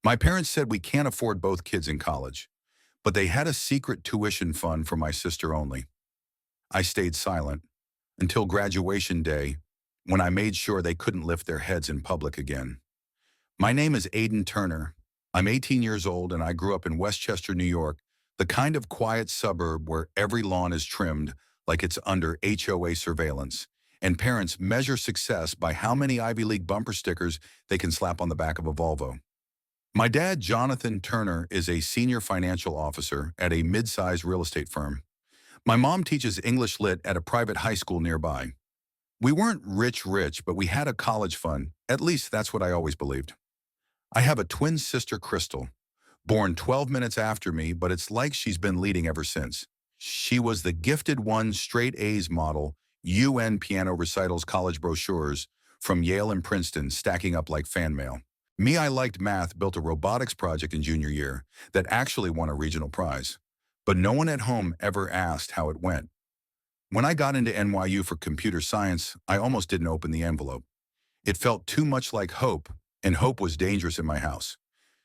My parents said we can't afford both kids in college, but they had a secret tuition fund for my sister only. I stayed silent until graduation day when I made sure they couldn't lift their heads in public again. My name is Aiden Turner. I'm 18 years old and I grew up in Westchester, New York, the kind of quiet suburb where every lawn is trimmed like it's under HOA surveillance, and parents measure success by how many Ivy League bumper stickers they can slap on the back of a Volvo. My dad, Jonathan Turner, is a senior financial officer at a mid-sized real estate firm. My mom teaches English Lit at a private high school nearby. We weren't rich, but we had a college fund. At least that's what I always believed. I have a twin sister, Crystal, born 12 minutes after me, but it's like she's been leading ever since. She was the gifted one, straight A's model, UN piano recitals, college brochures from Yale and Princeton stacking up like fan mail. Me, I liked math, built a robotics project in junior year that actually won a regional prize. But no one at home ever asked how it went. When I got into NYU for computer science, I almost didn't open the envelope. It felt too much like hope, and hope was dangerous in my house.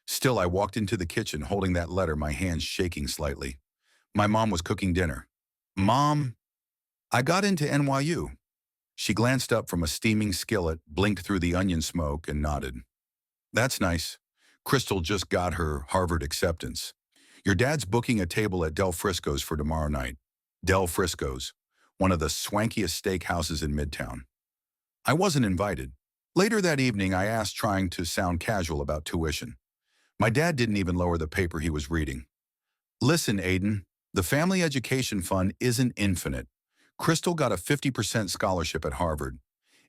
Still, I walked into the kitchen holding that letter, my hands shaking slightly. My mom was cooking dinner. "Mom, I got into NYU." She glanced up from a steaming skillet, blinked through the onion smoke, and nodded. "That's nice. Crystal just got her Harvard acceptance. Your dad's booking a table at Del Frisco's for tomorrow night." Del Frisco's, one of the swankiest steakhouses in Midtown. I wasn't invited. Later that evening, I asked, trying to sound casual, about tuition. My dad didn't even lower the paper he was reading. "Listen, Aiden, the family education fund isn't infinite. Crystal got a 50% scholarship at Harvard.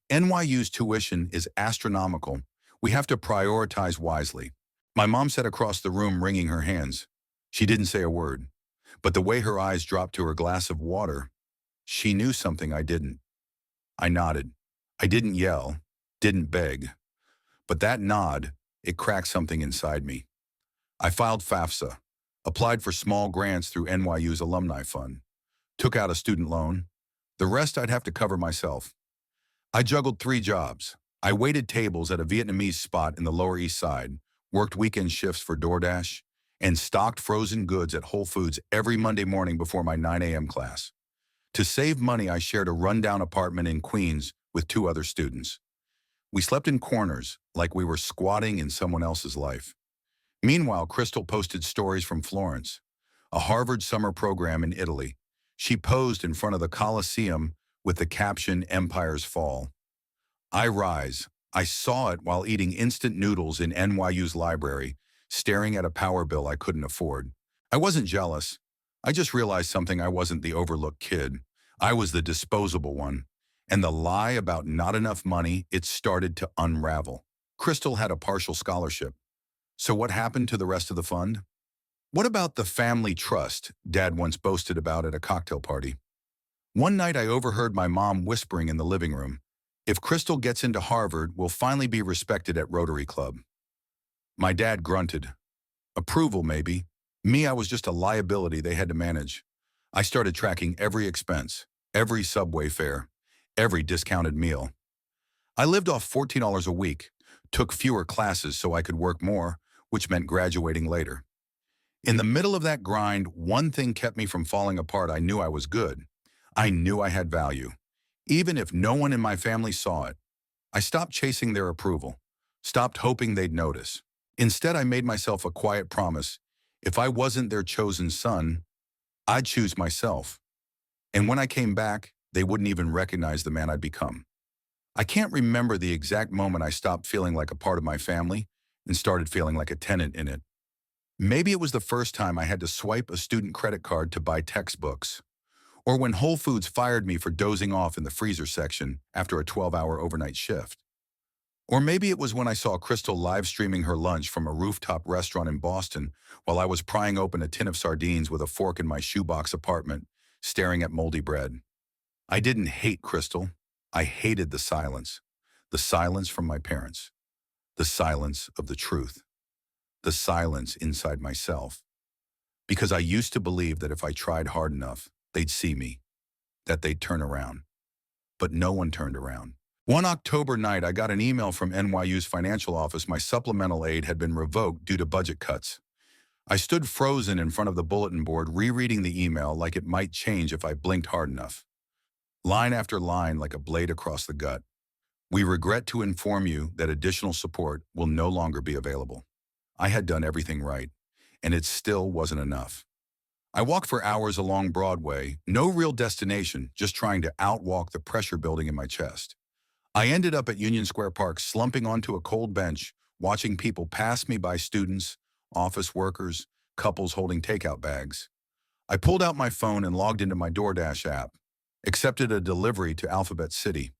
NYU's tuition is astronomical. We have to prioritize wisely." My mom sat across the room, wringing her hands. She didn't say a word, but the way her eyes dropped to her glass of water, she knew something I didn't. I nodded. I didn't yell, didn't beg, but that nod, it cracked something inside me. I filed FAFSA, applied for small grants through NYU's alumni fund, took out a student loan. The rest I'd have to cover myself. I juggled 3 jobs. I waited tables at a Vietnamese spot in the Lower East Side, worked weekend shifts for DoorDash, and stocked frozen goods at Whole Foods every Monday morning before my 9 a.m. class. To save money, I shared a rundown apartment in Queens with 2 other students. We slept in corners, like we were squatting in someone else's life. Meanwhile, Crystal posted stories from Florence, a Harvard summer program in Italy. She posed in front of the Colosseum with the caption, "Empires Fall." I rise. I saw it while eating instant noodles in NYU's library, staring at a power bill I couldn't afford. I wasn't jealous. I just realized something: I wasn't the overlooked kid. I was the disposable one. And the lie about not enough money, it started to unravel. Crystal had a partial scholarship. So what happened to the rest of the fund? What about the family trust Dad once boasted about at a cocktail party? One night I overheard my mom whispering in the living room, "If Crystal gets into Harvard, we'll finally be respected at Rotary Club." My dad grunted. Approval, maybe. Me, I was just a liability they had to manage. I started tracking every expense, every subway fare, every discounted meal. I lived off $14 a week, took fewer classes so I could work more, which meant graduating later. In the middle of that grind, one thing kept me from falling apart. I knew I was good. I knew I had value, even if no one in my family saw it. I stopped chasing their approval, stopped hoping they'd notice. Instead, I made myself a quiet promise: if I wasn't their chosen son, I'd choose myself. And when I came back, they wouldn't even recognize the man I'd become. I can't remember the exact moment I stopped feeling like a part of my family and started feeling like a tenant in it. Maybe it was the first time I had to swipe a student credit card to buy textbooks, or when Whole Foods fired me for dozing off in the freezer section after a 12-hour overnight shift. Or maybe it was when I saw Crystal live streaming her lunch from a rooftop restaurant in Boston while I was prying open a tin of sardines with a fork in my shoebox apartment, staring at moldy bread. I didn't hate Crystal. I hated the silence from my parents, the silence of the truth, the silence inside myself. Because I used to believe that if I tried hard enough, they'd see me, that they'd turn around. But no one turned around. One October night, I got an email from NYU's financial office my supplemental aid had been revoked due to budget cuts. I stood frozen in front of the bulletin board, rereading the email like it might change if I blinked hard enough. Line after line like a blade across the gut. We regret to inform you that additional support will no longer be available. I had done everything right, and it still wasn't enough. I walked for hours along Broadway, no real destination, just trying to outwalk the pressure building in my chest. I ended up at Union Square Park, slumping onto a cold bench, watching people pass me by: students, office workers, couples holding takeout bags. I pulled out my phone and logged into my DoorDash app, accepted a delivery to Alphabet City.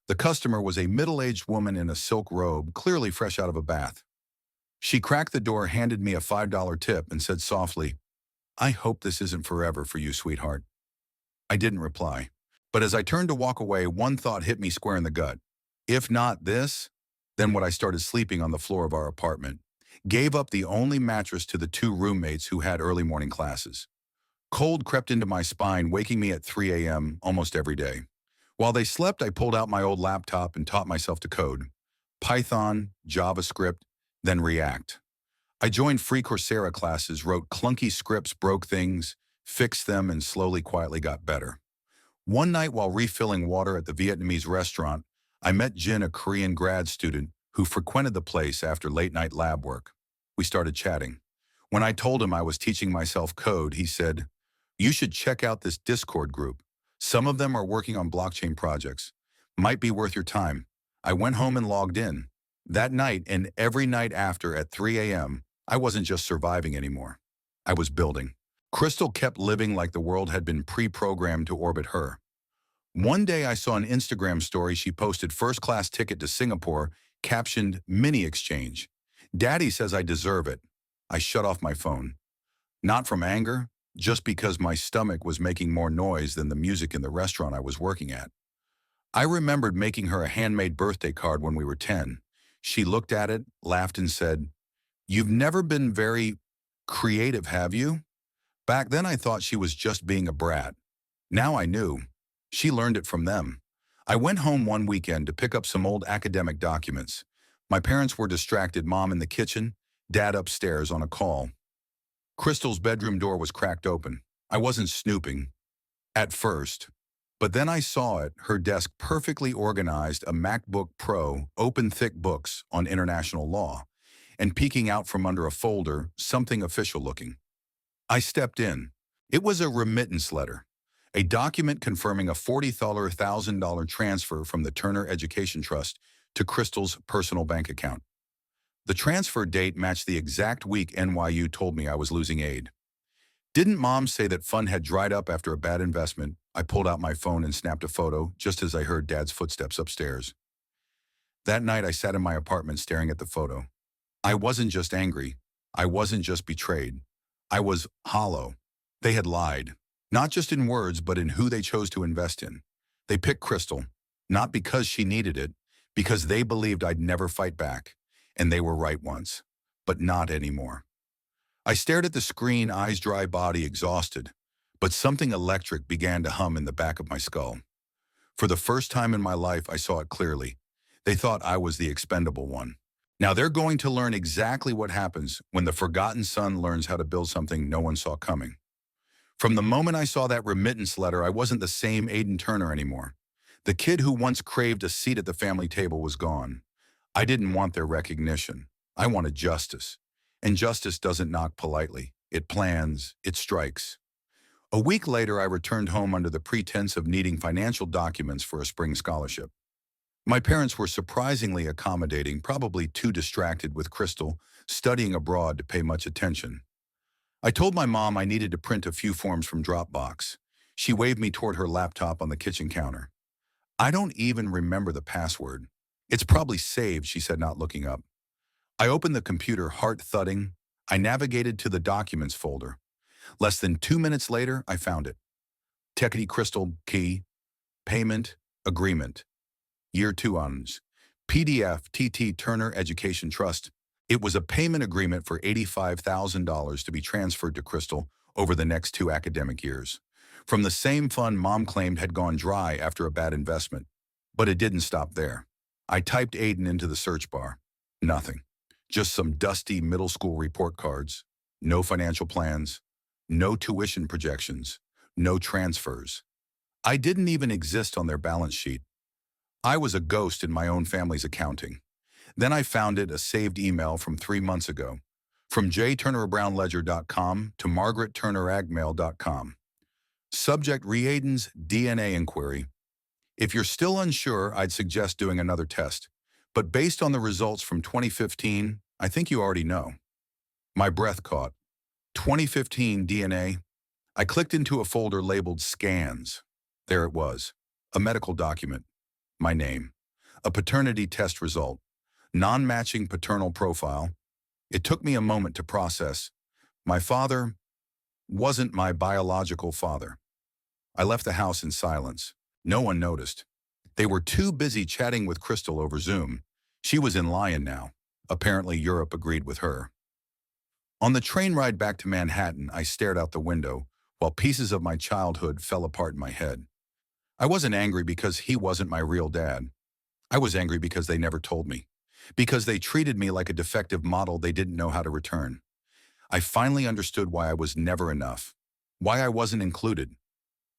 The customer was a middle-aged woman in a silk robe, clearly fresh out of a bath. She cracked the door, handed me a $5 tip, and said softly, "I hope this isn't forever for you, sweetheart." I didn't reply. But as I turned to walk away, one thought hit me square in the gut. If not this, then what? I started sleeping on the floor of our apartment, gave up the only mattress to the two roommates who had early morning classes. Cold crept into my spine, waking me at 3 a.m. almost every day. While they slept, I pulled out my old laptop and taught myself to code. Python, JavaScript, then React. I joined free Coursera classes, wrote clunky scripts, broke things, fixed them, and slowly, quietly got better. One night while refilling water at the Vietnamese restaurant, I met Jin, a Korean grad student who frequented the place after late-night lab work. We started chatting. When I told him I was teaching myself code, he said, "You should check out this Discord group. Some of them are working on blockchain projects. Might be worth your time." I went home and logged in. That night and every night after at 3 a.m., I wasn't just surviving anymore. I was building. Crystal kept living like the world had been pre-programmed to orbit her. One day I saw an Instagram story she posted: first-class ticket to Singapore, captioned "mini exchange. Daddy says I deserve it." I shut off my phone. Not from anger, just because my stomach was making more noise than the music in the restaurant I was working at. I remembered making her a handmade birthday card when we were 10. She looked at it, laughed, and said, "You've never been very creative, have you?" Back then I thought she was just being a brat. Now I knew. She learned it from them. I went home one weekend to pick up some old academic documents. My parents were distracted, mom in the kitchen, dad upstairs on a call. Crystal's bedroom door was cracked open. I wasn't snooping at first, but then I saw it, her desk perfectly organized, a MacBook Pro, open thick books on international law, and peeking out from under a folder, something official looking. I stepped in. It was a remittance letter, a document confirming a $40,000 transfer from the Turner Education Trust to Crystal's personal bank account. The transfer date matched the exact week NYU told me I was losing aid. Didn't mom say that fun had dried up after a bad investment? I pulled out my phone and snapped a photo just as I heard dad's footsteps upstairs. That night I sat in my apartment staring at the photo. I wasn't just angry. I wasn't just betrayed. I was hollow. They had lied, not just in words, but in who they chose to invest in. They picked Crystal, not because she needed it, because they believed I'd never fight back. And they were right once, but not anymore. I stared at the screen, eyes dry, body exhausted, but something electric began to hum in the back of my skull. For the first time in my life, I saw it clearly. They thought I was the expendable one. Now they're going to learn exactly what happens when the forgotten son learns how to build something no one saw coming. From the moment I saw that remittance letter, I wasn't the same Aiden Turner anymore. The kid who once craved a seat at the family table was gone. I didn't want their recognition. I wanted justice. And justice doesn't knock politely. It plans, it strikes. A week later, I returned home under the pretense of needing financial documents for a spring scholarship. My parents were surprisingly accommodating, probably too distracted with Crystal studying abroad to pay much attention. I told my mom I needed to print a few forms from Dropbox. She waved me toward her laptop on the kitchen counter. "I don't even remember the password. It's probably saved," she said, not looking up. I opened the computer, heart thudding. I navigated to the documents folder. Less than 2 minutes later, I found it. Techity Crystal key, payment, agreement. Year 2 ons. PDF TT Turner Education Trust. It was a payment agreement for $85,000 to be transferred to Crystal over the next 2 academic years, from the same fund mom claimed had gone dry after a bad investment. But it didn't stop there. I typed Aiden into the search bar. Nothing. Just some dusty middle school report cards. No financial plans. No tuition projections. No transfers. I didn't even exist on their balance sheet. I was a ghost in my own family's accounting. Then I found a saved email from 3 months ago. From jturnerbrownledger.com to margaretturneragmail.com. Subject Reaiden's DNA inquiry. If you're still unsure, I'd suggest doing another test. But based on the results from 2015, I think you already know. My breath caught. 2015 DNA. I clicked into a folder labeled Scans. There it was. A medical document. My name. A paternity test result. Non-matching paternal profile. It took me a moment to process. My father wasn't my biological father. I left the house in silence. No one noticed. They were too busy chatting with Crystal over Zoom. She was in Lyon now. Apparently Europe agreed with her. On the train ride back to Manhattan, I stared out the window while pieces of my childhood fell apart in my head. I wasn't angry because he wasn't my real dad. I was angry because they never told me. Because they treated me like a defective model they didn't know how to return. I finally understood why I was never enough. Why I wasn't included.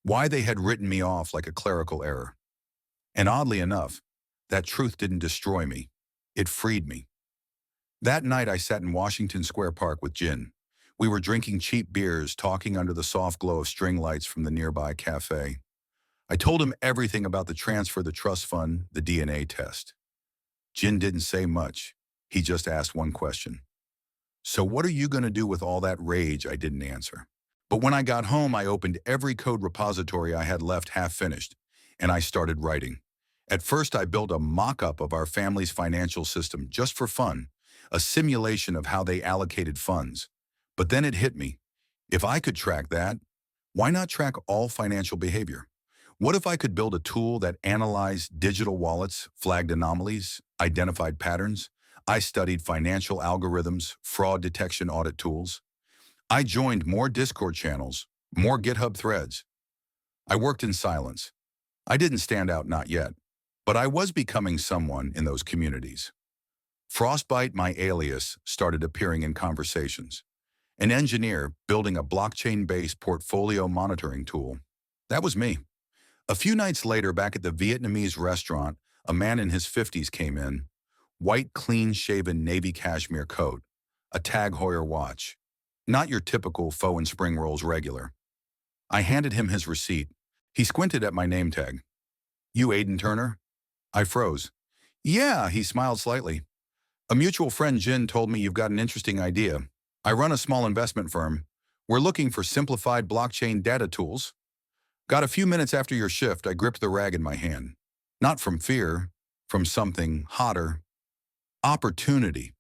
Why they had written me off like a clerical error. And oddly enough, that truth didn't destroy me. It freed me. That night I sat in Washington Square Park with Jin. We were drinking cheap beers, talking under the soft glow of string lights from the nearby cafe. I told him everything about the transfer, the trust fund, the DNA test. Jin didn't say much. He just asked one question. So what are you going to do with all that rage? I didn't answer. But when I got home, I opened every code repository I had left half finished, and I started writing. At first, I built a mock-up of our family's financial system just for fun, a simulation of how they allocated funds. But then it hit me. If I could track that, why not track all financial behavior? What if I could build a tool that analyzed digital wallets, flagged anomalies, identified patterns? I studied financial algorithms, fraud detection audit tools. I joined more Discord channels, more GitHub threads. I worked in silence. I didn't stand out, not yet, but I was becoming someone in those communities. Frostbite, my alias, started appearing in conversations. An engineer building a blockchain-based portfolio monitoring tool. That was me. A few nights later, back at the Vietnamese restaurant, a man in his 50s came in. White, clean-shaven navy cashmere coat. A Tag Heuer watch. Not your typical faux and spring rolls regular. I handed him his receipt. He squinted at my name tag. You Aiden Turner? I froze. Yeah, he smiled slightly. A mutual friend, Jin, told me you've got an interesting idea. I run a small investment firm. We're looking for simplified blockchain data tools. Got a few minutes after your shift, I gripped the rag in my hand. Not from fear, from something hotter. Opportunity.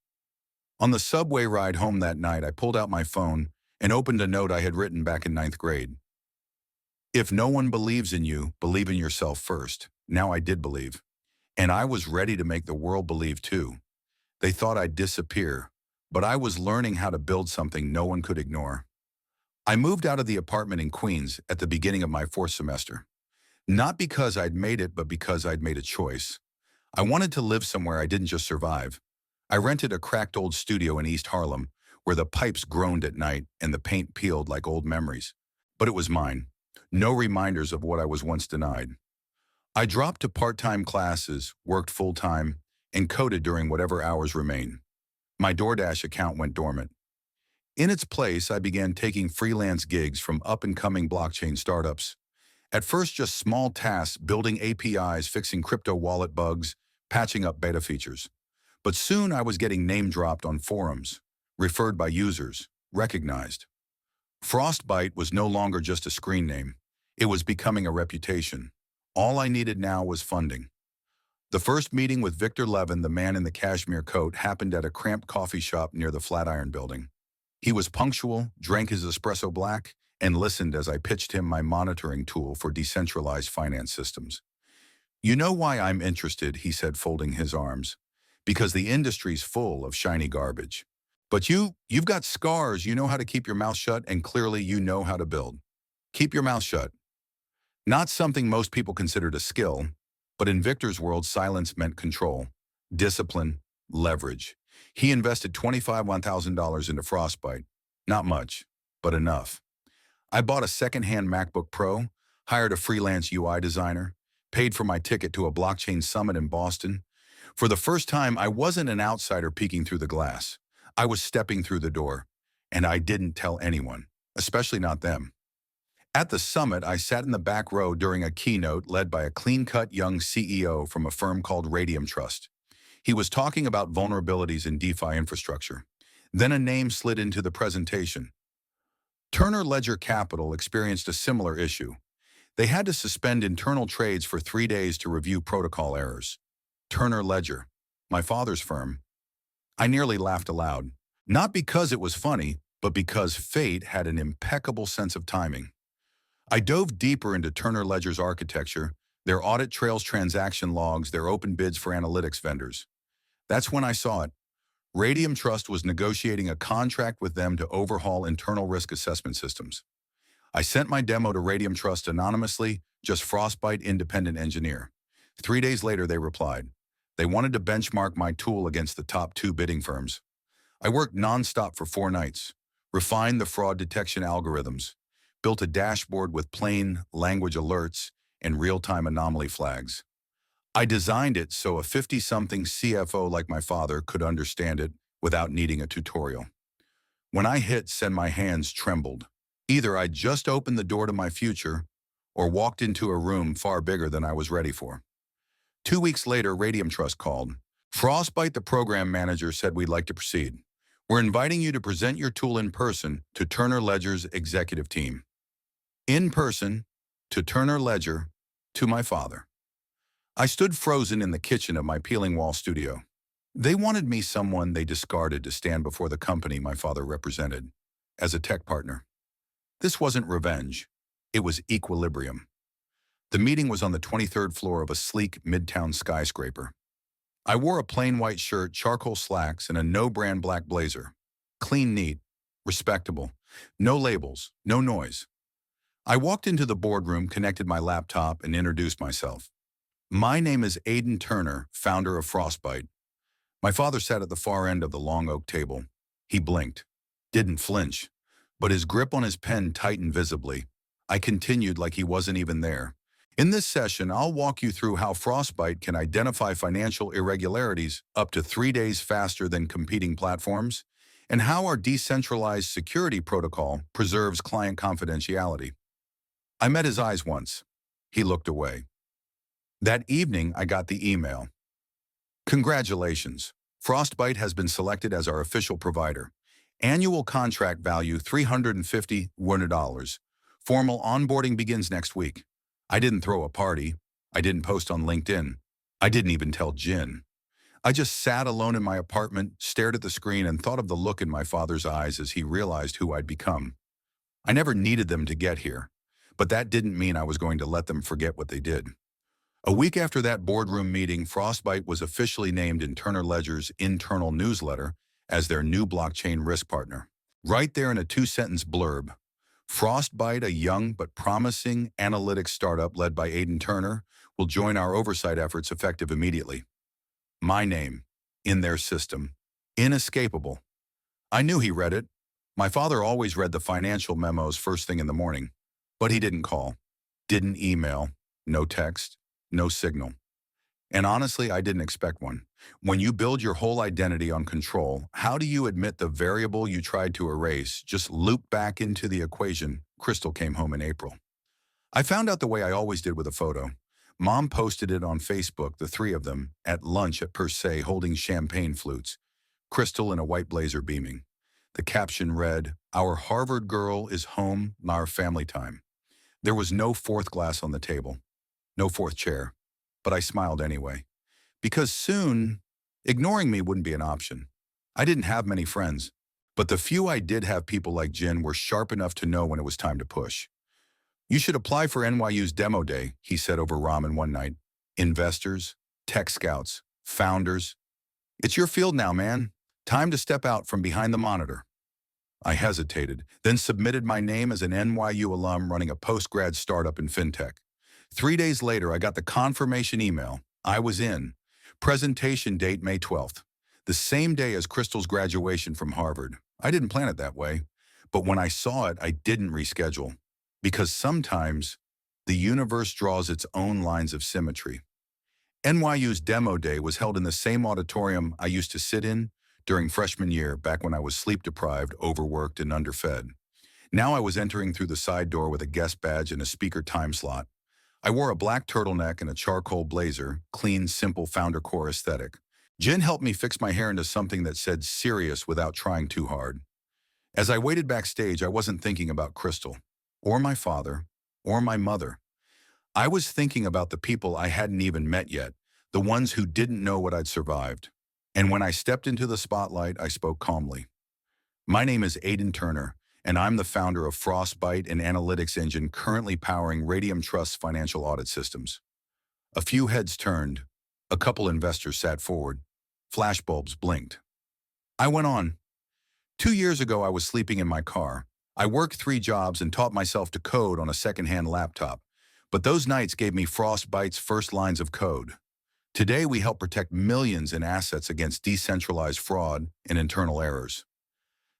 On the subway ride home that night, I pulled out my phone and opened a note I had written back in 9th grade. If no one believes in you, believe in yourself first. Now I did believe. And I was ready to make the world believe too. They thought I'd disappear, but I was learning how to build something no one could ignore. I moved out of the apartment in Queens at the beginning of my 4th semester. Not because I'd made it, but because I'd made a choice. I wanted to live somewhere I didn't just survive. I rented a cracked old studio in East Harlem where the pipes groaned at night and the paint peeled like old memories. But it was mine. No reminders of what I was once denied. I dropped to part-time classes, worked full-time, and coded during whatever hours remained. My DoorDash account went dormant. In its place, I began taking freelance gigs from up-and-coming blockchain startups. At first, just small tasks, building APIs, fixing crypto wallet bugs, patching up beta features. But soon I was getting name-dropped on forums, referred by users, recognized. Frostbite was no longer just a screen name. It was becoming a reputation. All I needed now was funding. The first meeting with Victor Levin, the man in the cashmere coat, happened at a cramped coffee shop near the Flatiron Building. He was punctual, drank his espresso black, and listened as I pitched him my monitoring tool for decentralized finance systems. You know why I'm interested, he said, folding his arms. Because the industry's full of shiny garbage. But you've got scars, you know how to keep your mouth shut, and clearly you know how to build. Keep your mouth shut. Not something most people considered a skill, But in Victor's world, silence meant control, discipline, leverage. He invested $25,000 into Frostbite. Not much, but enough. I bought a second-hand MacBook Pro, hired a freelance UI designer, paid for my ticket to a blockchain summit in Boston. For the first time, I wasn't an outsider peeking through the glass. I was stepping through the door, and I didn't tell anyone, especially not them. At the summit, I sat in the back row during a keynote led by a clean-cut young CEO from a firm called Radium Trust. He was talking about vulnerabilities in DeFi infrastructure. Then a name slid into the presentation. Turner Ledger Capital experienced a similar issue. They had to suspend internal trades for 3 days to review protocol errors. Turner Ledger, my father's firm. I nearly laughed aloud, not because it was funny, but because fate had an impeccable sense of timing. I dove deeper into Turner Ledger's architecture, their audit trails, transaction logs, their open bids for analytics vendors. That's when I saw it. Radium Trust was negotiating a contract with them to overhaul internal risk assessment systems. I sent my demo to Radium Trust anonymously, just Frostbite independent engineer. 3 days later, they replied. They wanted to benchmark my tool against the top 2 bidding firms. I worked nonstop for 4 nights, refined the fraud detection algorithms, built a dashboard with plain language alerts and real-time anomaly flags. I designed it so a 50-something CFO like my father could understand it without needing a tutorial. When I hit send, my hands trembled. Either I just opened the door to my future or walked into a room far bigger than I was ready for. 2 weeks later, Radium Trust called. Frostbite, the program manager, said we'd like to proceed. We're inviting you to present your tool in person to Turner Ledger's executive team. In person, to Turner Ledger, to my father. I stood frozen in the kitchen of my peeling wall studio. They wanted me someone they discarded to stand before the company my father represented, as a tech partner. This wasn't revenge. It was equilibrium. The meeting was on the 23rd floor of a sleek midtown skyscraper. I wore a plain white shirt, charcoal slacks, and a no-brand black blazer. Clean, neat, respectable. No labels, no noise. I walked into the boardroom, connected my laptop, and introduced myself. My name is Aidan Turner, founder of Frostbite. My father sat at the far end of the long oak table. He blinked, didn't flinch, but his grip on his pen tightened visibly. I continued like he wasn't even there. In this session, I'll walk you through how Frostbite can identify financial irregularities up to 3 days faster than competing platforms, and how our decentralized security protocol preserves client confidentiality. I met his eyes once. He looked away. That evening, I got the email. Congratulations. Frostbite has been selected as our official provider. Annual contract value $350. Formal onboarding begins next week. I didn't throw a party. I didn't post on LinkedIn. I didn't even tell Jin. I just sat alone in my apartment, stared at the screen, and thought of the look in my father's eyes as he realized who I'd become. I never needed them to get here, but that didn't mean I was going to let them forget what they did. A week after that boardroom meeting, Frostbite was officially named in Turner Ledger's internal newsletter as their new blockchain risk partner. Right there in a 2-sentence blurb, Frostbite, a young but promising analytics startup led by Aidan Turner, will join our oversight efforts effective immediately. My name, in their system, inescapable. I knew he read it. My father always read the financial memos first thing in the morning, but he didn't call, didn't email, no text, no signal. And honestly, I didn't expect one. When you build your whole identity on control, how do you admit the variable you tried to erase just loop back into the equation? Crystal came home in April. I found out the way I always did with a photo. Mom posted it on Facebook, the 3 of them, at lunch at Per Se holding champagne flutes. Crystal in a white blazer beaming. The caption read, "Our Harvard girl is home, our family time." There was no 4th glass on the table. No 4th chair. But I smiled anyway. Because soon, ignoring me wouldn't be an option. I didn't have many friends, but the few I did have, people like Jin, were sharp enough to know when it was time to push. You should apply for NYU's demo day, he said over ramen one night. Investors, tech scouts, founders. It's your field now, man. Time to step out from behind the monitor. I hesitated, then submitted my name as an NYU alum running a post-grad startup in fintech. 3 days later, I got the confirmation email. I was in. Presentation date May 12th, the same day as Crystal's graduation from Harvard. I didn't plan it that way, but when I saw it, I didn't reschedule. Because sometimes the universe draws its own lines of symmetry. NYU's demo day was held in the same auditorium I used to sit in during freshman year, back when I was sleep-deprived, overworked, and underfed. Now I was entering through the side door with a guest badge and a speaker time slot. I wore a black turtleneck and a charcoal blazer, clean, simple founder core aesthetic. Jen helped me fix my hair into something that said serious without trying too hard. As I waited backstage, I wasn't thinking about Crystal, or my father, or my mother. I was thinking about the people I hadn't even met yet, the ones who didn't know what I'd survived. And when I stepped into the spotlight, I spoke calmly. My name is Aiden Turner, and I'm the founder of Frostbite, an analytics engine currently powering Radium Trust's financial audit systems. A few heads turned. A couple investors sat forward. Flashbulbs blinked. I went on. 2 years ago, I was sleeping in my car. I worked 3 jobs and taught myself to code on a secondhand laptop. But those nights gave me Frostbite's first lines of code. Today, we help protect millions in assets against decentralized fraud and internal errors.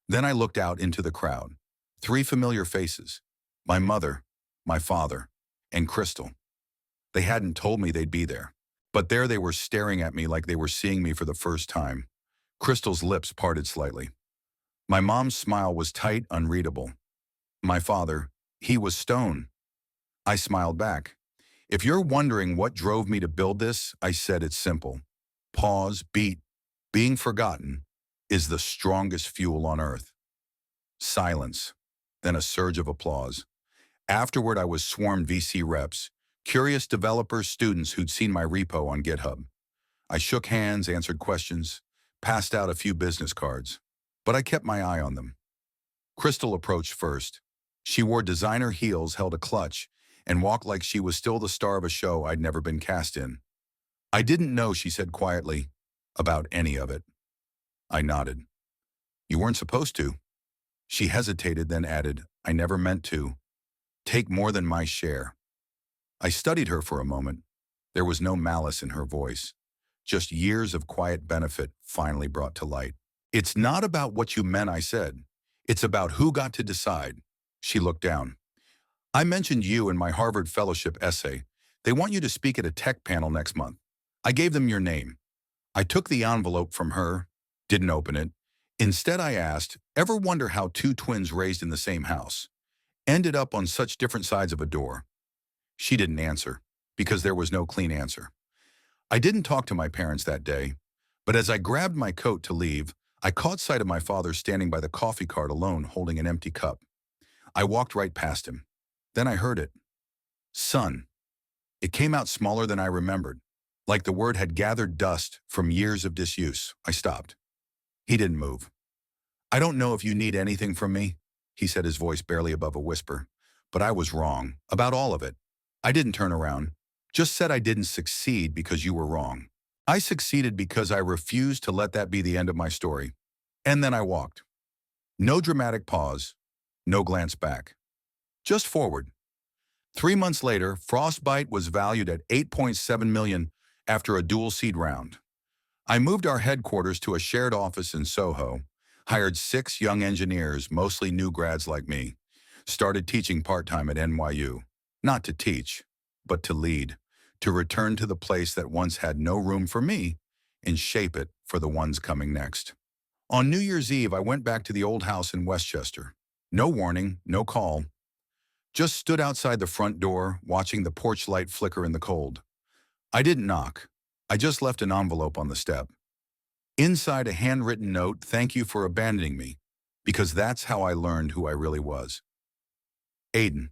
Then I looked out into the crowd. 3 familiar faces. My mother, my father, and Crystal. They hadn't told me they'd be there. But there they were, staring at me like they were seeing me for the first time. Crystal's lips parted slightly. My mom's smile was tight, unreadable. My father, he was stone. I smiled back. If you're wondering what drove me to build this, I said it's simple. Pause, beat, being forgotten is the strongest fuel on earth. Silence, then a surge of applause. Afterward, I was swarmed VC reps, curious developers, students who'd seen my repo on GitHub. I shook hands, answered questions, passed out a few business cards, but I kept my eye on them. Crystal approached first. She wore designer heels, held a clutch, and walked like she was still the star of a show I'd never been cast in. I didn't know, she said quietly, about any of it. I nodded. You weren't supposed to. She hesitated, then added, I never meant to. Take more than my share. I studied her for a moment. There was no malice in her voice, just years of quiet benefit finally brought to light. It's not about what you meant, I said. It's about who got to decide. She looked down. I mentioned you in my Harvard fellowship essay. They want you to speak at a tech panel next month. I gave them your name. I took the envelope from her, didn't open it. Instead, I asked, ever wonder how 2 twins raised in the same house ended up on such different sides of a door? She didn't answer, because there was no clean answer. I didn't talk to my parents that day, but as I grabbed my coat to leave, I caught sight of my father standing by the coffee cart alone, holding an empty cup. I walked right past him. Then I heard it. Son. It came out smaller than I remembered, like the word had gathered dust from years of disuse. I stopped. He didn't move. I don't know if you need anything from me, he said, his voice barely above a whisper. But I was wrong about all of it. I didn't turn around, just said I didn't succeed because you were wrong. I succeeded because I refused to let that be the end of my story. And then I walked. No dramatic pause, no glance back. Just forward. 3 months later, Frostbite was valued at $8.7 million after a dual seed round. I moved our headquarters to a shared office in Soho, hired 6 young engineers, mostly new grads like me, started teaching part-time at NYU. Not to teach, but to lead, to return to the place that once had no room for me and shape it for the ones coming next. On New Year's Eve, I went back to the old house in Westchester. No warning, no call. Just stood outside the front door, watching the porch light flicker in the cold. I didn't knock. I just left an envelope on the step. Inside, a handwritten note, thank you for abandoning me, because that's how I learned who I really was. Aiden.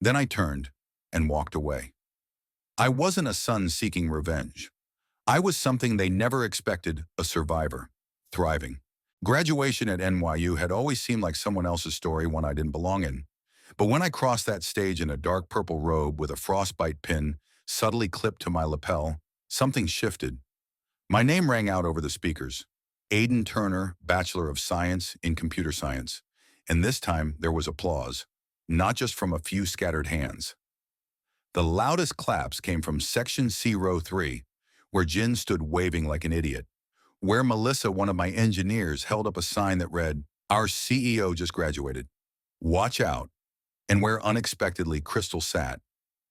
Then I turned and walked away. I wasn't a son seeking revenge. I was something they never expected, a survivor, thriving. Graduation at NYU had always seemed like someone else's story, one I didn't belong in. But when I crossed that stage in a dark purple robe with a frostbite pin subtly clipped to my lapel, something shifted. My name rang out over the speakers. Aiden Turner, Bachelor of Science in Computer Science. And this time there was applause, not just from a few scattered hands. The loudest claps came from Section C, Row 3, where Jin stood waving like an idiot, where Melissa, one of my engineers, held up a sign that read, "Our CEO just graduated. Watch out," and where unexpectedly Crystal sat,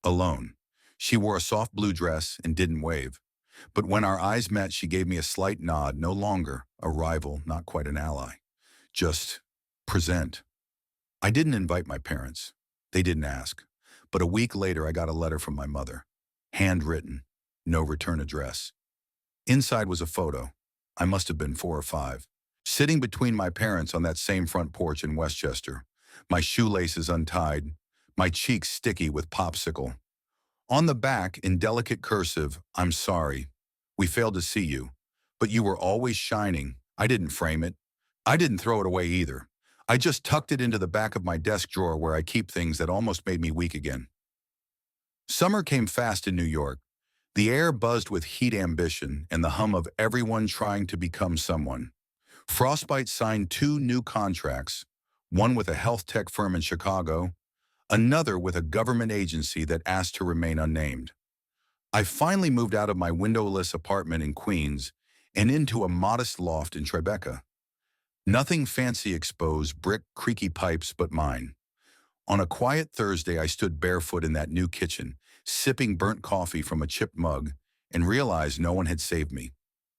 alone. She wore a soft blue dress and didn't wave. But when our eyes met, she gave me a slight nod, no longer a rival, not quite an ally. Just present. I didn't invite my parents. They didn't ask. But a week later, I got a letter from my mother. Handwritten. No return address. Inside was a photo. I must have been 4 or 5. Sitting between my parents on that same front porch in Westchester. My shoelaces untied. My cheeks sticky with popsicle. On the back, in delicate cursive, "I'm sorry. We failed to see you. But you were always shining." I didn't frame it. I didn't throw it away either. I just tucked it into the back of my desk drawer where I keep things that almost made me weak again. Summer came fast in New York. The air buzzed with heat, ambition, and the hum of everyone trying to become someone. Frostbite signed 2 new contracts, one with a health tech firm in Chicago, another with a government agency that asked to remain unnamed. I finally moved out of my windowless apartment in Queens and into a modest loft in Tribeca. Nothing fancy, exposed brick, creaky pipes, but mine. On a quiet Thursday, I stood barefoot in that new kitchen, sipping burnt coffee from a chipped mug, and realized no one had saved me.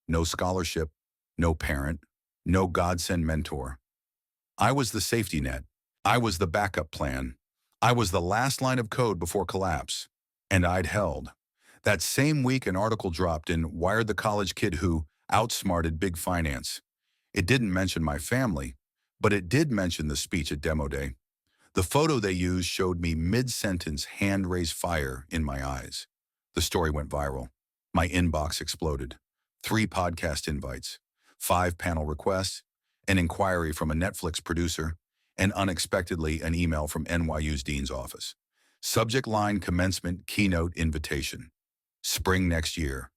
No scholarship, no parent, no godsend mentor. I was the safety net. I was the backup plan. I was the last line of code before collapse. And I'd held. That same week, an article dropped in Wired, the college kid who outsmarted big finance. It didn't mention my family, but it did mention the speech at demo day. The photo they used showed me mid-sentence, hand-raised fire in my eyes. The story went viral. My inbox exploded. 3 podcast invites, 5 panel requests, an inquiry from a Netflix producer, and unexpectedly an email from NYU's dean's office. Subject line: commencement keynote invitation. Spring next year.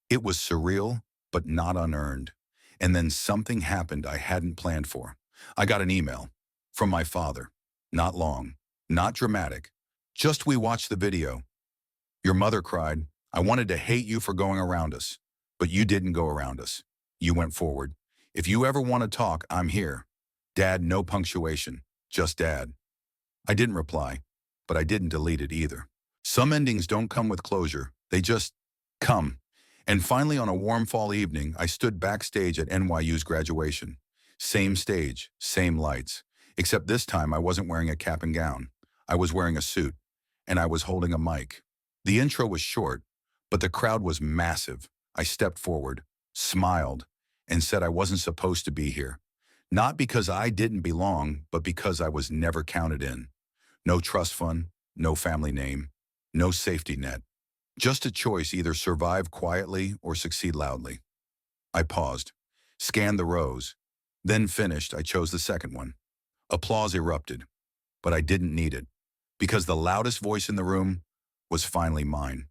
It was surreal, but not unearned. And then something happened I hadn't planned for. I got an email from my father. Not long, not dramatic. Just, "We watched the video. Your mother cried. I wanted to hate you for going around us. But you didn't go around us. You went forward. If you ever want to talk, I'm here. Dad," no punctuation, just Dad. I didn't reply, but I didn't delete it either. Some endings don't come with closure. They just come. And finally, on a warm fall evening, I stood backstage at NYU's graduation. Same stage, same lights. Except this time I wasn't wearing a cap and gown. I was wearing a suit, and I was holding a mic. The intro was short, but the crowd was massive. I stepped forward, smiled, and said I wasn't supposed to be here. Not because I didn't belong, but because I was never counted in. No trust fund, no family name, no safety net. Just a choice: either survive quietly or succeed loudly. I paused, scanned the rows, then finished. I chose the second one. Applause erupted, but I didn't need it, because the loudest voice in the room was finally mine.